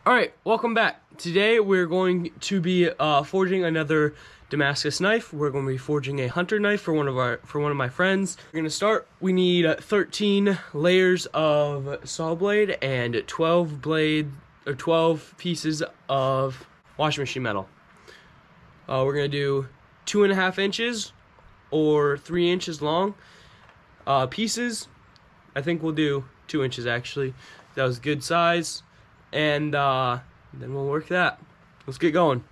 Alright, welcome back. Today we're going to be forging another Damascus knife. We're going to be forging a hunter knife for one of my friends. We're going to start. We need 13 layers of saw blade and 12 pieces of washing machine metal. We're going to do 2.5 inches or 3 inches long pieces. I think we'll do 2 inches actually. That was good size. And then we'll work that. Let's get going.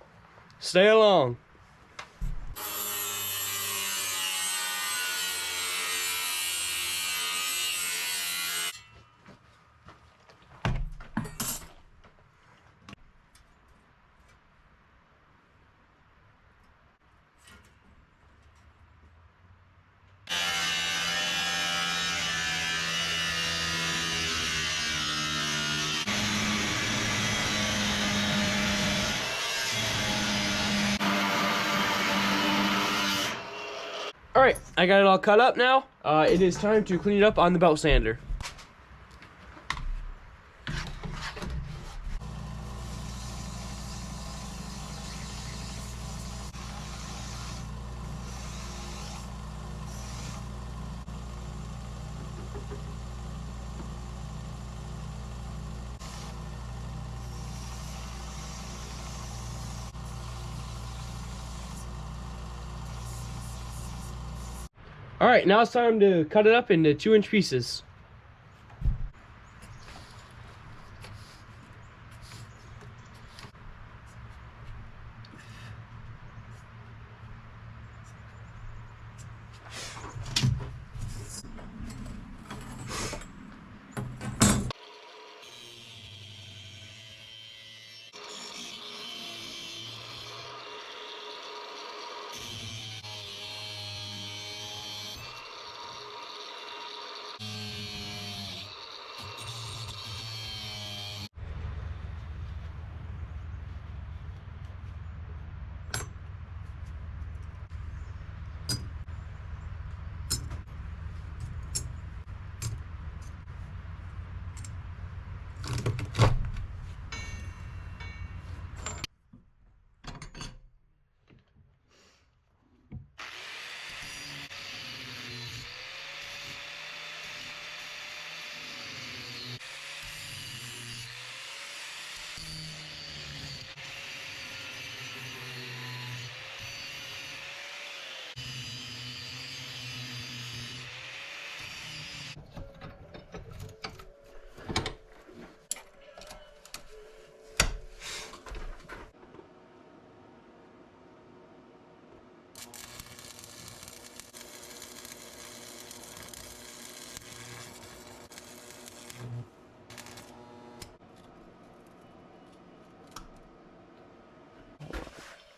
Stay along. Alright, I got it all cut up now. It is time to clean it up on the belt sander. Alright, now it's time to cut it up into 2-inch pieces.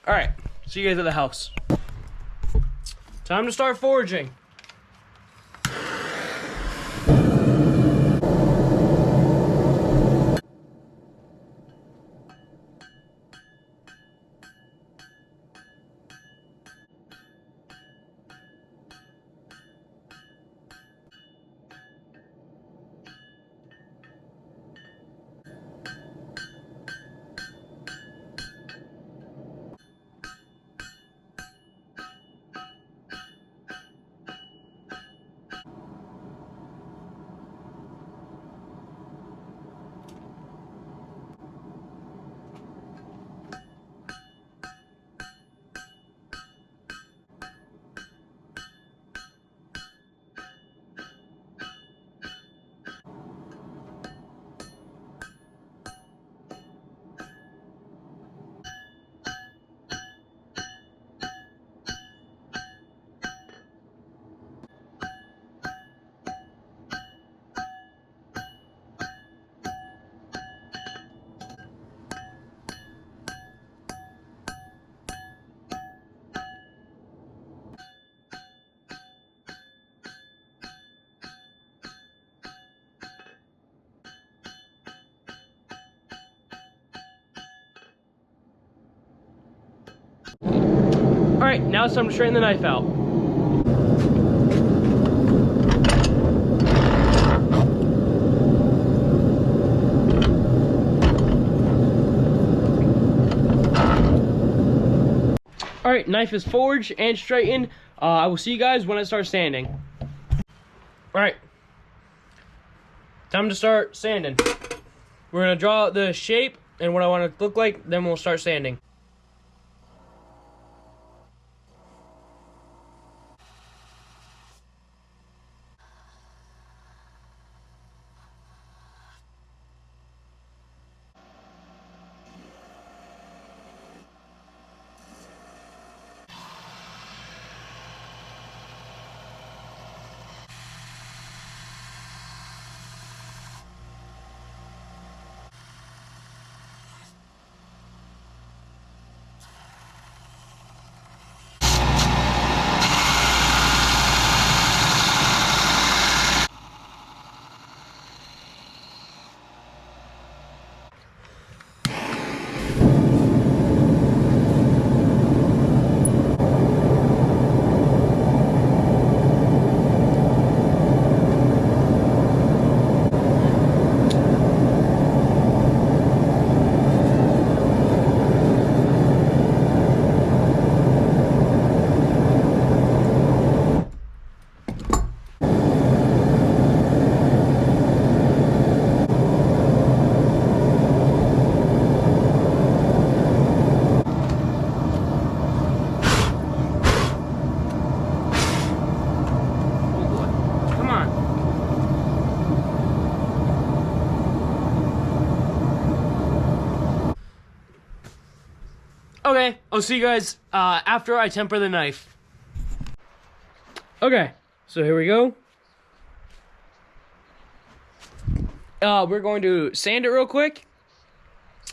Alright, see you guys at the house. Time to start forging. Alright, now it's time to straighten the knife out. right, knife is forged and straightened. I will see you guys when I start sanding. All right, time to start sanding. We're gonna draw the shape and what I want it to look like, then we'll start sanding. Okay, I'll see you guys after I temper the knife. Okay, so here we go. We're going to sand it real quick.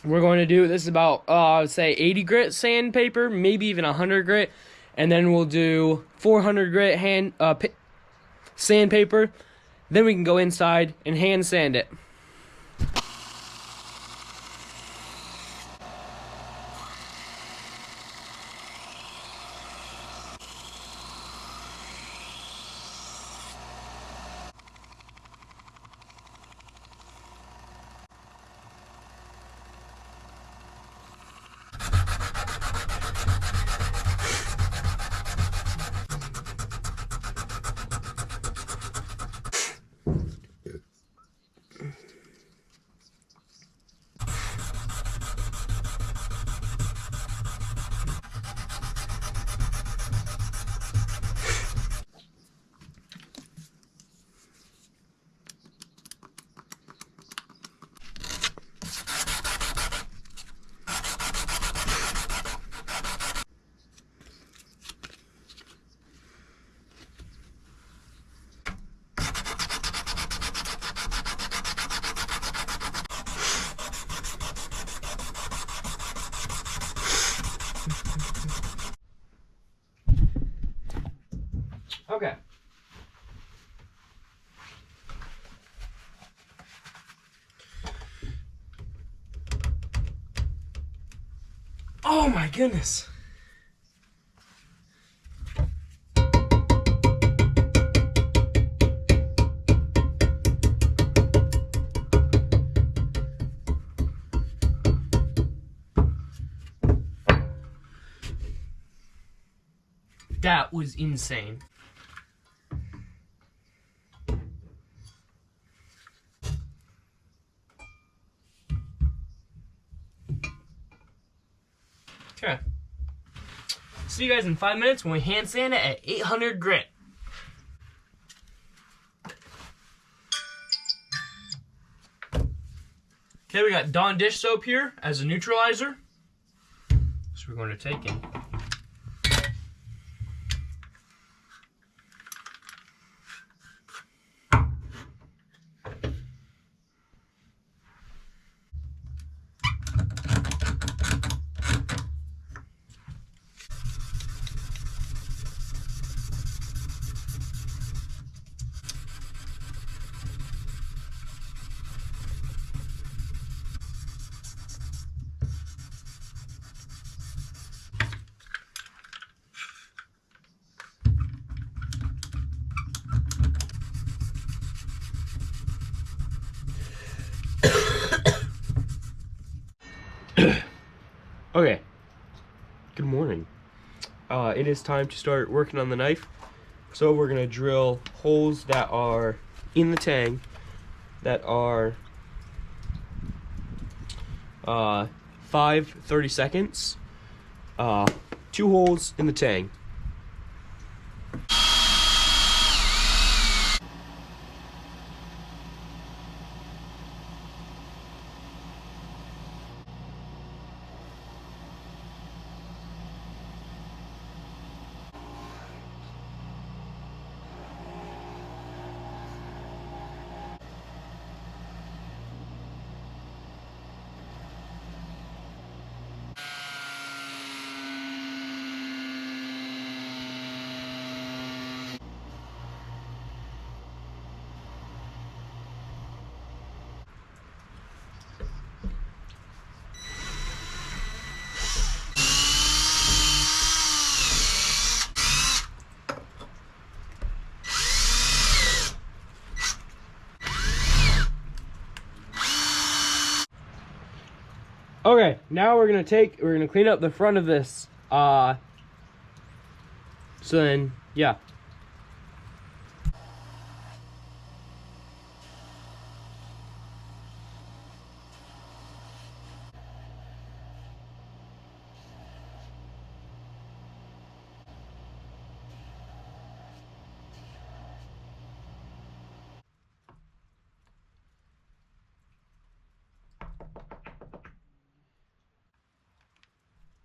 We're going to do, this is about, I would say 80 grit sandpaper, maybe even 100 grit. And then we'll do 400 grit sandpaper. Then we can go inside and hand sand it. Okay. Oh my goodness. That was insane. Okay. See you guys in 5 minutes when we hand sand it at 800 grit. Okay, we got Dawn dish soap here as a neutralizer. So we're going to take in. Okay. Good morning. it is time to start working on the knife. So we're gonna drill holes that are in the tang that are 5 30-seconds. 2 holes in the tang. Okay, now we're gonna clean up the front of this. So then, yeah.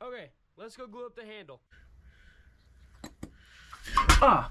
Okay, let's go glue up the handle. Ah.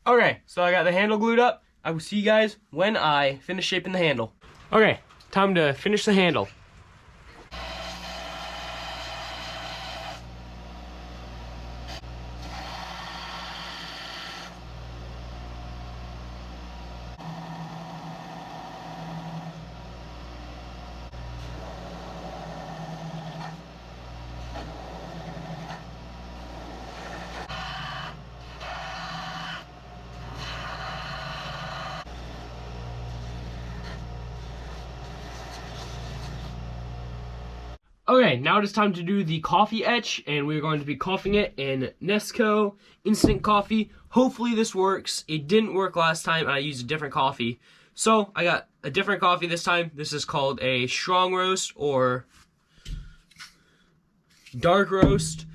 Okay, so I got the handle glued up. I will see you guys when I finish shaping the handle. Okay, time to finish the handle. Okay, now it is time to do the coffee etch, and we're going to be coughing it in Nesco Instant Coffee. Hopefully this works. It didn't work last time, and I used a different coffee. So I got a different coffee this time. This is called a strong roast or dark roast.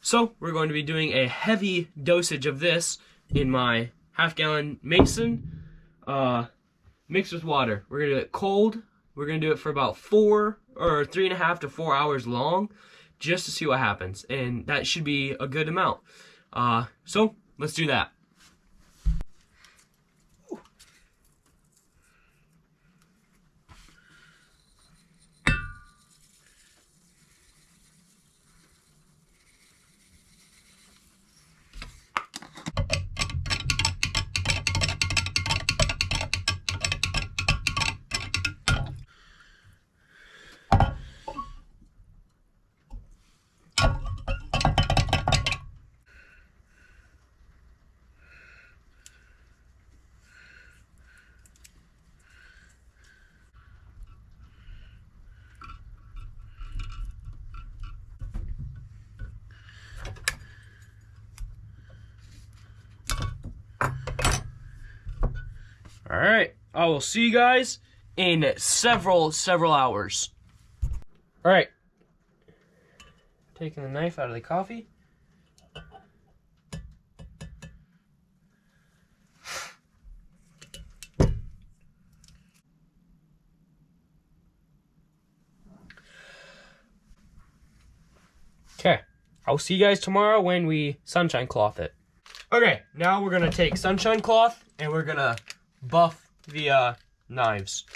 So we're going to be doing a heavy dosage of this in my half-gallon mason, mixed with water. We're gonna do it cold. We're gonna do it for about 3.5 to 4 hours long, just to see what happens, and that should be a good amount. So let's do that. All right, I will see you guys in several hours. All right, taking the knife out of the coffee. Okay, I'll see you guys tomorrow when we sunshine cloth it. Okay, now we're gonna take sunshine cloth and we're gonna buff the knives.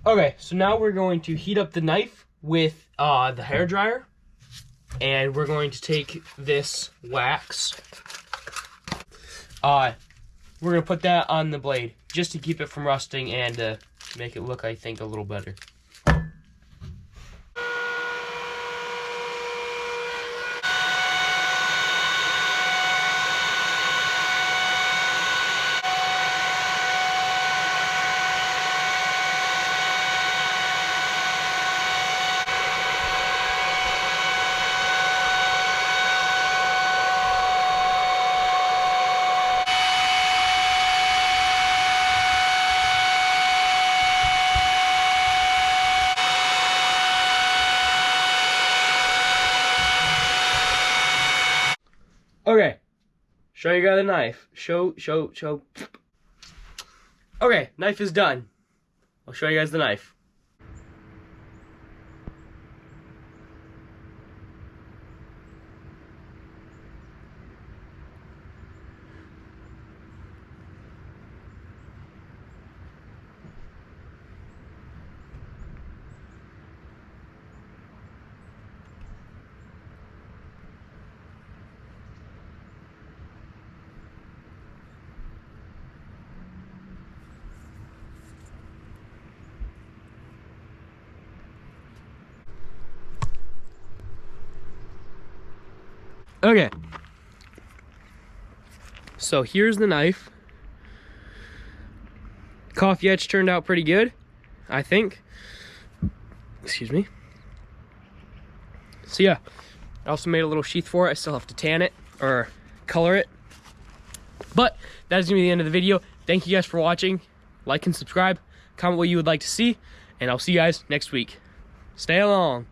Okay, so now we're going to heat up the knife with the hair dryer, and we're going to take this wax. We're gonna put that on the blade just to keep it from rusting and make it look, I think, a little better. Okay, show you guys the knife. Show. Okay, knife is done. I'll show you guys the knife. Okay. So here's the knife. Coffee etch turned out pretty good, I think. Excuse me. So yeah, I also made a little sheath for it. I still have to tan it or color it. But that is gonna be the end of the video. Thank you guys for watching. Like and subscribe. Comment what you would like to see, and I'll see you guys next week. Stay along.